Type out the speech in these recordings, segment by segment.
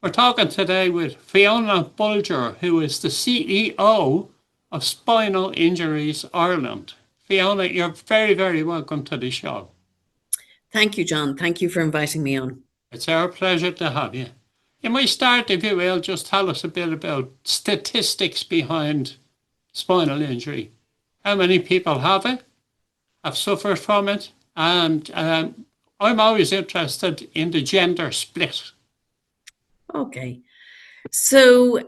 We're talking today with Fiona Bolger, who is the CEO of Spinal Injuries Ireland. Fiona, you're very, very welcome to the show. Thank you, John. Thank you for inviting me on. It's our pleasure to have you. You might start, if you will, just tell us a bit about statistics behind spinal injury. How many people have it, have suffered from it, and I'm always interested in the gender split. Okay. So,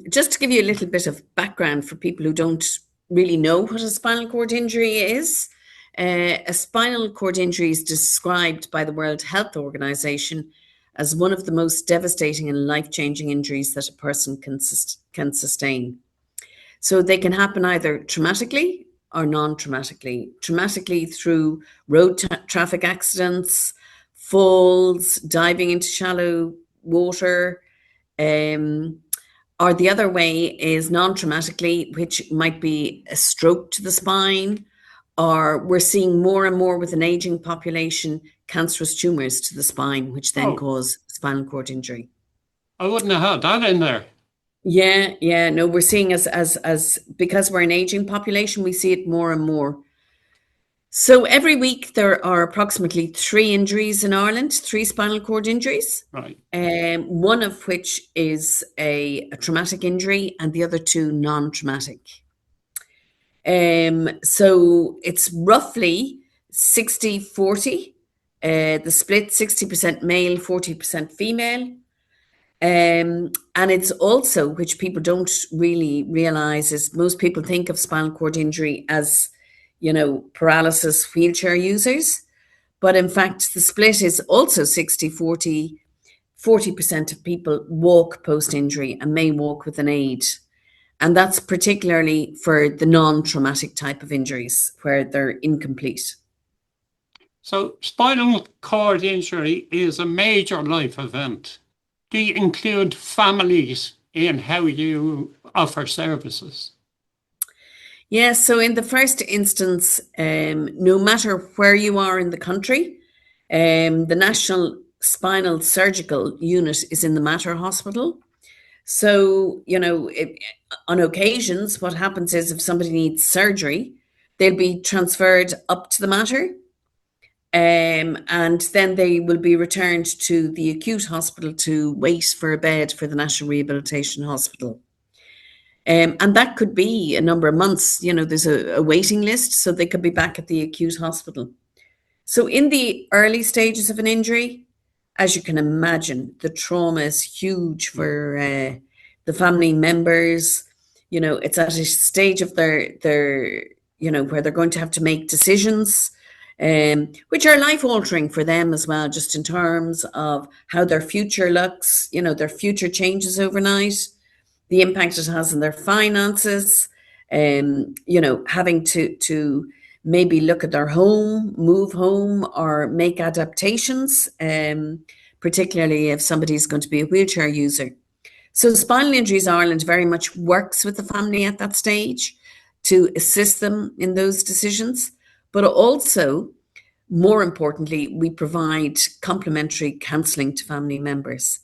just to give you a little bit of background for people who don't really know what a spinal cord injury is, a spinal cord injury is described by the World Health Organization as one of the most devastating and life-changing injuries that a person can sustain. So they can happen either traumatically or non-traumatically. Traumatically through road traffic accidents, falls, diving into shallow water, or the other way is non-traumatically, which might be a stroke to the spine, or we're seeing more and more with an aging population, cancerous tumors to the spine, which then Oh, cause spinal cord injury. I wouldn't have had that in there. Yeah. No, we're seeing as because we're an aging population, we see it more and more. So every week there are approximately three injuries in Ireland, three spinal cord injuries, Right. one of which is a traumatic injury and the other two non-traumatic. So it's roughly 60-40, the split 60% male, 40% female. And it's also, which people don't really realize, is most people think of spinal cord injury as, paralysis wheelchair users. But in fact, the split is also 60-40. 40% of people walk post injury and may walk with an aid. And that's particularly for the non traumatic type of injuries where they're incomplete. So, spinal cord injury is a major life event. Do you include families in how you offer services? Yes, so in the first instance, no matter where you are in the country, the National Spinal Surgical Unit is in the Mater Hospital. So, on occasions, what happens is if somebody needs surgery, they'll be transferred up to the Mater, and then they will be returned to the acute hospital to wait for a bed for the National Rehabilitation Hospital. And that could be a number of months. There's a waiting list, so they could be back at the acute hospital. So in the early stages of an injury, as you can imagine, the trauma is huge for the family members. It's at a stage of their where they're going to have to make decisions, which are life altering for them as well, just in terms of how their future looks. Their future changes overnight, the impact it has on their finances, having to maybe look at their home, move home, or make adaptations, particularly if somebody's going to be a wheelchair user. So Spinal Injuries Ireland very much works with the family at that stage to assist them in those decisions. But also, more importantly, we provide complementary counselling to family members.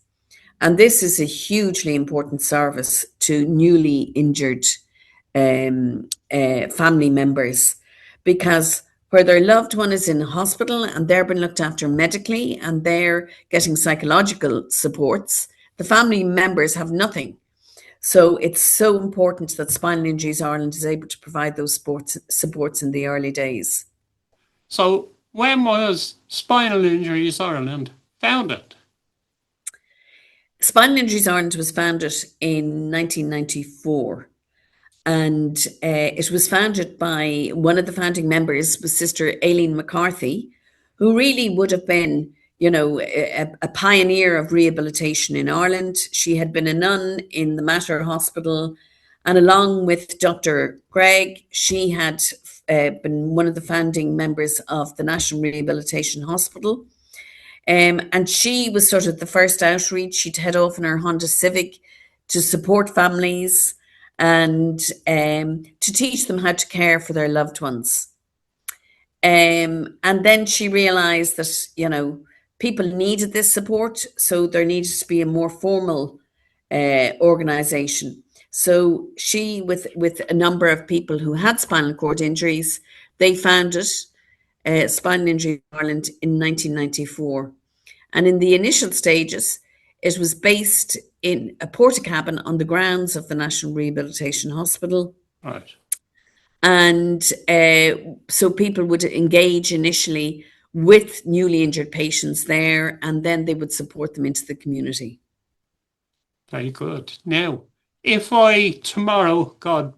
And this is a hugely important service to newly injured family members, because where their loved one is in hospital and they're being looked after medically and they're getting psychological supports, the family members have nothing. So it's so important that Spinal Injuries Ireland is able to provide those supports in the early days. So, when was Spinal Injuries Ireland founded? Spinal Injuries Ireland was founded in 1994. And it was founded by one of the founding members, was Sister Aileen McCarthy, who really would have been, a pioneer of rehabilitation in Ireland. She had been a nun in the Mater Hospital, and along with Dr. Gregg, she had been one of the founding members of the National Rehabilitation Hospital. And she was sort of the first outreach. She'd head off in her Honda Civic to support families and to teach them how to care for their loved ones. And then she realized that, people needed this support, so there needed to be a more formal organization. So she, with a number of people who had spinal cord injuries, they founded Spinal Injuries Ireland in 1994. And in the initial stages, it was based in a porta-cabin on the grounds of the National Rehabilitation Hospital. Right. And so people would engage initially with newly injured patients there, and then they would support them into the community. Very good. Now, if I tomorrow, God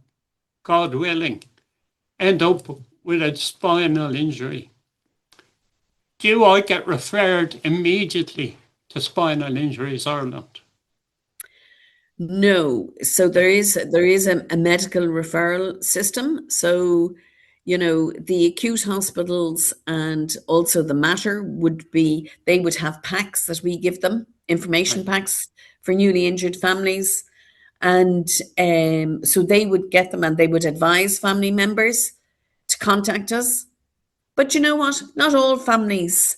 willing, end up with a spinal injury, do I get referred immediately to Spinal Injuries Ireland? No, so there is a medical referral system. So, the acute hospitals and also the Mater they would have packs that we give them, information Right. packs for newly injured families. And so they would get them and they would advise family members to contact us. But you know what? Not all families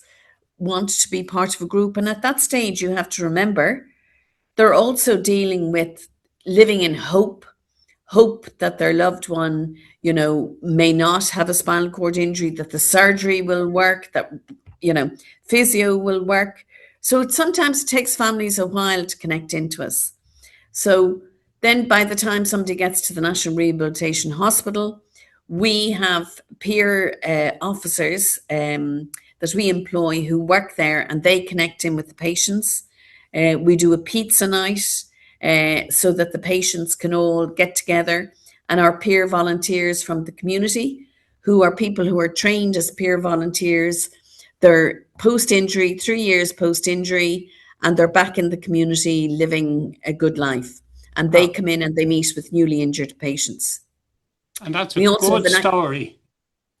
want to be part of a group. And at that stage, you have to remember they're also dealing with living in hope that their loved one, may not have a spinal cord injury, that the surgery will work, that, physio will work. So it sometimes takes families a while to connect into us. So then by the time somebody gets to the National Rehabilitation Hospital, we have peer officers that we employ who work there, and they connect in with the patients. We do a pizza night so that the patients can all get together, and our peer volunteers from the community, who are people who are trained as peer volunteers, they're post-injury, 3 years post-injury, and they're back in the community living a good life. And they Wow. come in and they meet with newly injured patients. And that's a We also have good story.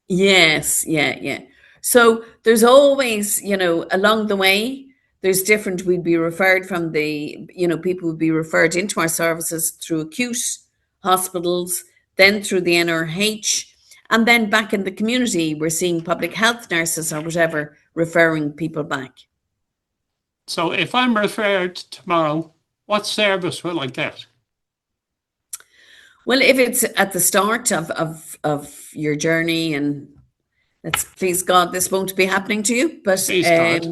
Yes, yeah. So there's always, along the way, there's different, we'd be referred from people would be referred into our services through acute hospitals, then through the NRH, and then back in the community, we're seeing public health nurses or whatever referring people back. So if I'm referred tomorrow, what service will I get? Well, if it's at the start of your journey, and let's please God, this won't be happening to you, but Please God.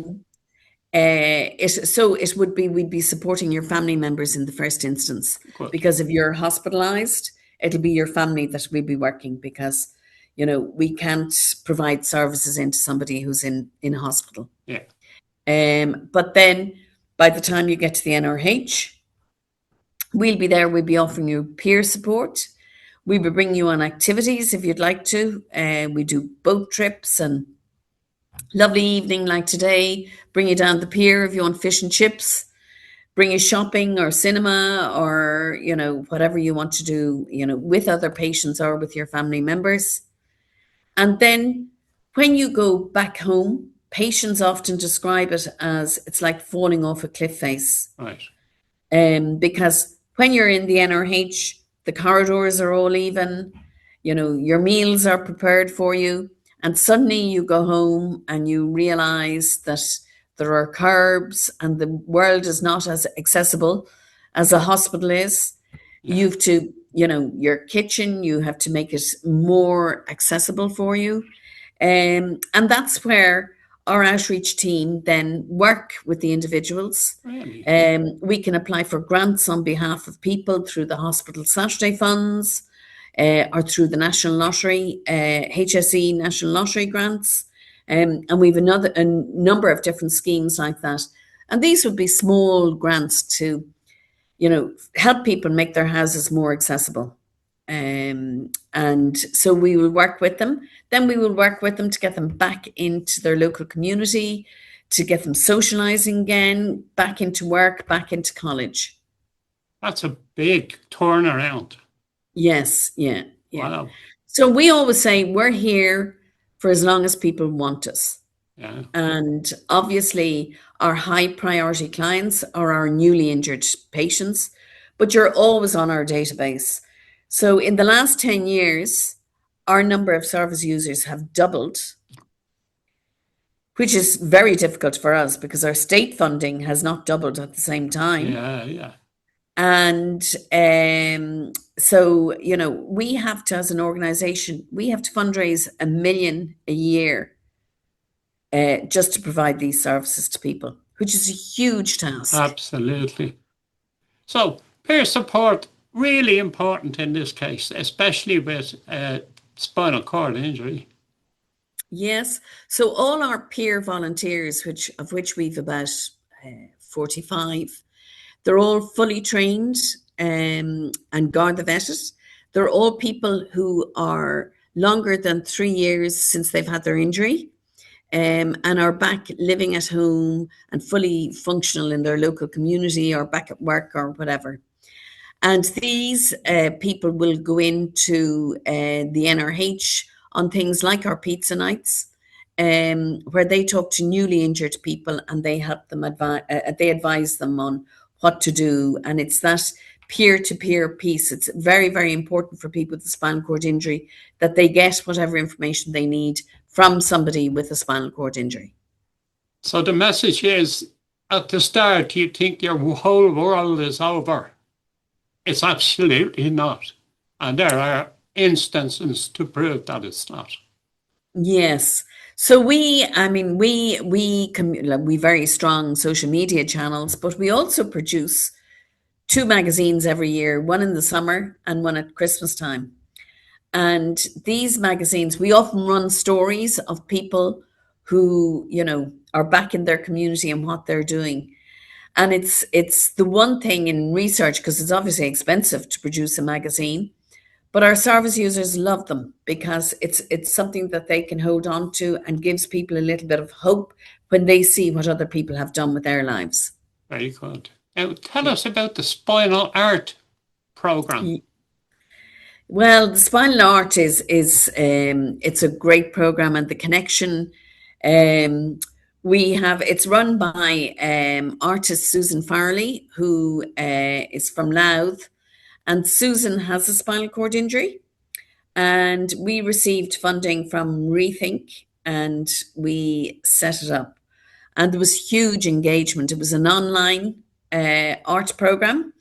we'd be supporting your family members in the first instance, Good. because if you're hospitalized, it'll be your family that will be working, because we can't provide services into somebody who's in hospital. Yeah. But then by the time you get to the NRH, we'll be there. We'll be offering you peer support. We will bring you on activities if you'd like to. We do boat trips and lovely evening like today. Bring you down the pier if you want fish and chips. Bring you shopping or cinema or, whatever you want to do, with other patients or with your family members. And then when you go back home, patients often describe it as it's like falling off a cliff face. Right. Because when you're in the NRH, the corridors are all even, your meals are prepared for you, and suddenly you go home and you realize that there are curbs and the world is not as accessible as a hospital is. Yeah. You have to, your kitchen, you have to make it more accessible for you. And that's where our outreach team then work with the individuals. Really? We can apply for grants on behalf of people through the Hospital Saturday Funds or through the National Lottery, HSE National Lottery grants. And we've a number of different schemes like that. And these would be small grants to, help people make their houses more accessible. And so we will work with them. Then we will work with them to get them back into their local community, to get them socializing again, back into work, back into college. That's a big turnaround. Yes, yeah. Wow. So we always say we're here for as long as people want us. Yeah. And obviously our high priority clients are our newly injured patients, but you're always on our database. So in the last 10 years, our number of service users have doubled. which is very difficult for us because our state funding has not doubled at the same time. Yeah, yeah. And so, you know, we have to, as an organization, we have to fundraise 1 million a year just to provide these services to people, which is a huge task. Absolutely. So peer support, really important in this case, especially with spinal cord injury. Yes. So all our peer volunteers, of which we've about 45, they're all fully trained and Garda vetted. They're all people who are longer than 3 years since they've had their injury, and are back living at home and fully functional in their local community or back at work or whatever. And these people will go into the NRH on things like our pizza nights, where they talk to newly injured people and they help them they advise them on what to do. And it's that peer-to-peer piece. It's very, very important for people with a spinal cord injury that they get whatever information they need from somebody with a spinal cord injury. So the message is, at the start, you think your whole world is over. It's absolutely not. And there are instances to prove that it's not. Yes. So we very strong social media channels, but we also produce 2 magazines every year, one in the summer and one at Christmas time. And these magazines, we often run stories of people who, you know, are back in their community and what they're doing. And it's the one thing in research, because it's obviously expensive to produce a magazine, but our service users love them because it's something that they can hold on to and gives people a little bit of hope when they see what other people have done with their lives. Very good. Now, tell us about the Spinal Art program. Well, the Spinal Art is it's a great program, and the connection it's run by artist Susan Farley, who is from Louth, and Susan has a spinal cord injury, and we received funding from Rethink, and we set it up, and there was huge engagement. It was an online art program.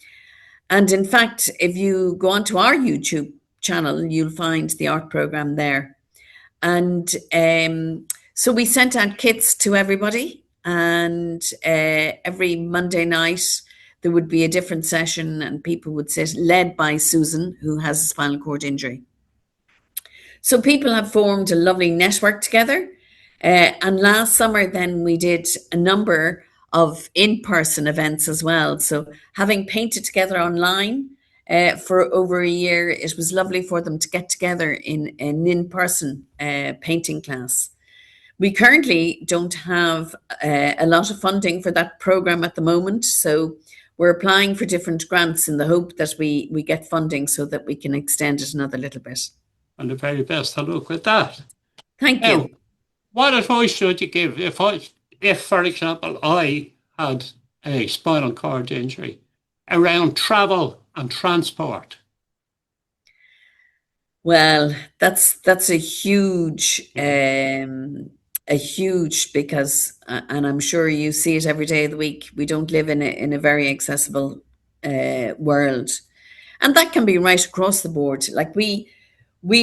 And in fact, if you go onto our YouTube channel, you'll find the art program there. And so we sent out kits to everybody, and every Monday night there would be a different session, and people would sit, led by Susan, who has a spinal cord injury. So people have formed a lovely network together. And last summer, then we did a number of in-person events as well. So having painted together online for over a year, it was lovely for them to get together in an in-person painting class. We currently don't have a lot of funding for that program at the moment, so we're applying for different grants in the hope that we get funding so that we can extend it another little bit. And the very best of luck with that. Thank you. What advice should you give if, for example, I had a spinal cord injury around travel and transport? Well, that's a huge because, and I'm sure you see it every day of the week. We don't live in a very accessible world, and that can be right across the board. Like we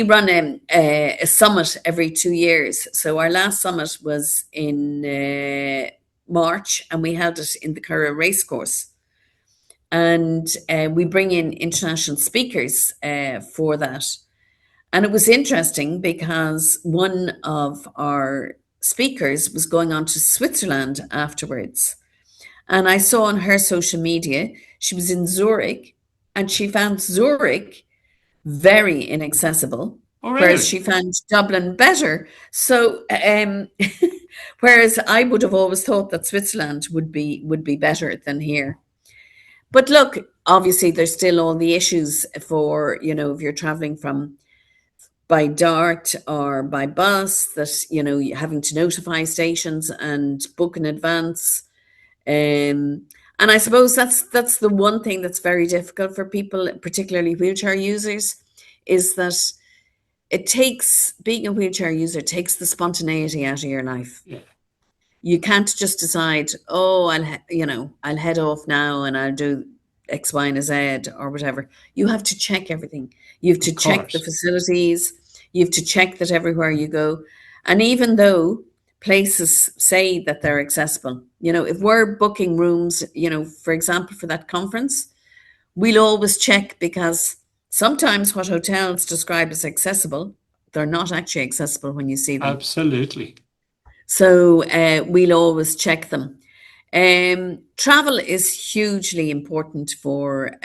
run a summit every 2 years. So our last summit was in March, and we held it in the Curra Racecourse. And we bring in international speakers for that. And it was interesting because one of our speakers was going on to Switzerland afterwards. And I saw on her social media, she was in Zurich, and she found Zurich very inaccessible, whereas she found Dublin better. So, whereas I would have always thought that Switzerland would be better than here. But look, obviously, there's still all the issues for, you know, if you're traveling by DART or by bus, that, you know, having to notify stations and book in advance. And I suppose that's the one thing that's very difficult for people, particularly wheelchair users, is that being a wheelchair user takes the spontaneity out of your life. Yeah. You can't just decide, oh, I'll head off now and I'll do X, Y, and Z or whatever. You have to check everything. You have to Of check the course. facilities. You have to check that everywhere you go. And even though places say that they're accessible, if we're booking rooms, for example, for that conference, we'll always check, because sometimes what hotels describe as accessible, they're not actually accessible when you see them. Absolutely. So we'll always check them. Travel is hugely important for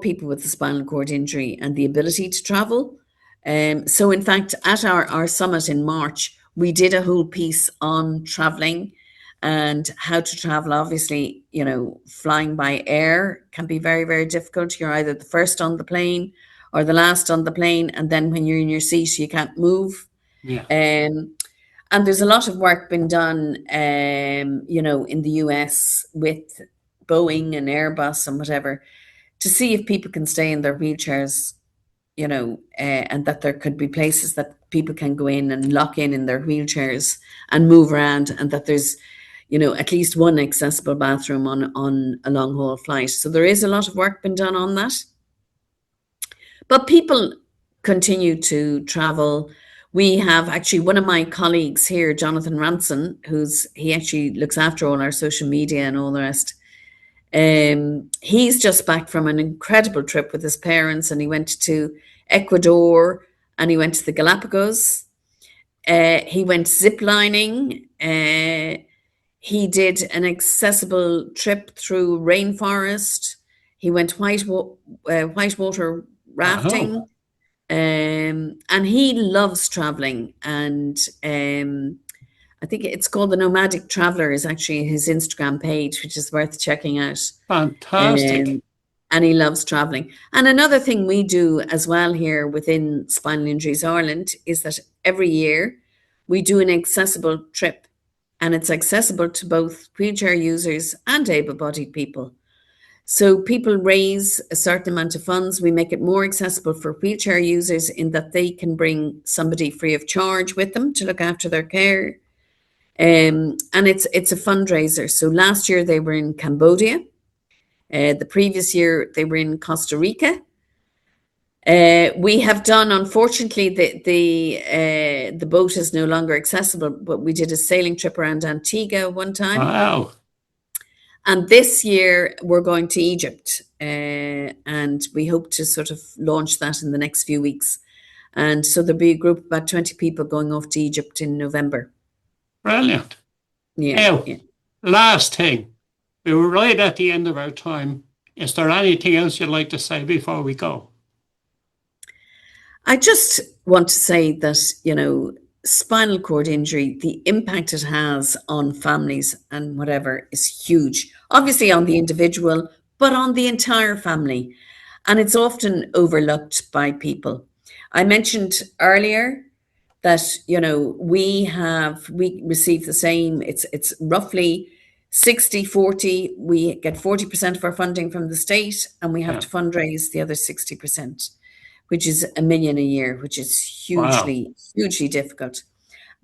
people with a spinal cord injury and the ability to travel. So in fact, at our summit in March, we did a whole piece on traveling and how to travel. Obviously, flying by air can be very, very difficult. You're either the first on the plane or the last on the plane, and then when you're in your seat, you can't move. Yeah. And there's a lot of work been done, in the US with Boeing and Airbus and whatever, to see if people can stay in their wheelchairs, and that there could be places that people can go in and lock in their wheelchairs and move around, and that there's, at least one accessible bathroom on a long haul flight. So there is a lot of work been done on that. But people continue to travel. We have actually one of my colleagues here, Jonathan Ranson, he actually looks after all our social media and all the rest. He's just back from an incredible trip with his parents, and he went to Ecuador and he went to the Galapagos. He went ziplining. He did an accessible trip through rainforest. He went whitewater rafting. Oh, And he loves traveling. And I think it's called The Nomadic Traveler is actually his Instagram page, which is worth checking out. fantastic. And he loves traveling. And another thing we do as well here within Spinal Injuries Ireland is that every year we do an accessible trip, and it's accessible to both wheelchair users and able-bodied people. So people raise a certain amount of funds. We make it more accessible for wheelchair users in that they can bring somebody free of charge with them to look after their care. And it's a fundraiser. So last year they were in Cambodia. The previous year they were in Costa Rica. We have done, unfortunately, the boat is no longer accessible, but we did a sailing trip around Antigua one time. Wow. And this year we're going to Egypt, and we hope to sort of launch that in the next few weeks. And so there'll be a group of about 20 people going off to Egypt in November. Brilliant. Yeah. Now, Yeah. last thing. We were right at the end of our time. Is there anything else you'd like to say before we go? I just want to say that, spinal cord injury, the impact it has on families and whatever is huge. Obviously on the individual, but on the entire family. And it's often overlooked by people. I mentioned earlier that, we receive the same, it's roughly 60-40. We get 40% of our funding from the state, and we have Yeah. to fundraise the other 60%, which is $1 million a year, which is Wow. hugely difficult.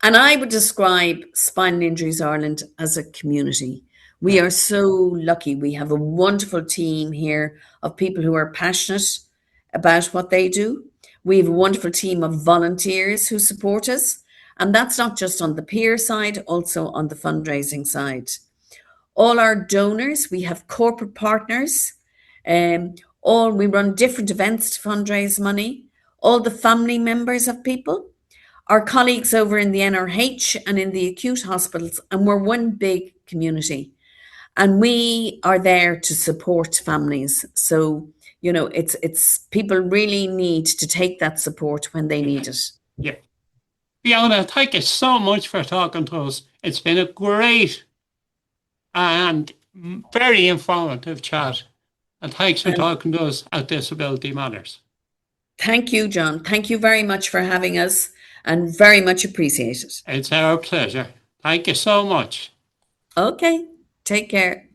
And I would describe Spinal Injuries Ireland as a community. We Yeah. are so lucky. We have a wonderful team here of people who are passionate about what they do. We have a wonderful team of volunteers who support us. And that's not just on the peer side, also on the fundraising side. All our donors, we have corporate partners, we run different events to fundraise money, all the family members of people, our colleagues over in the NRH and in the acute hospitals, and we're one big community. And we are there to support families. So, it's people really need to take that support when they need it. Yeah. Fiona, thank you so much for talking to us. It's been a great and very informative chat. And thanks for talking to us at Disability Matters. Thank you, John. Thank you very much for having us, and very much appreciated. It's our pleasure. Thank you so much. Okay, take care.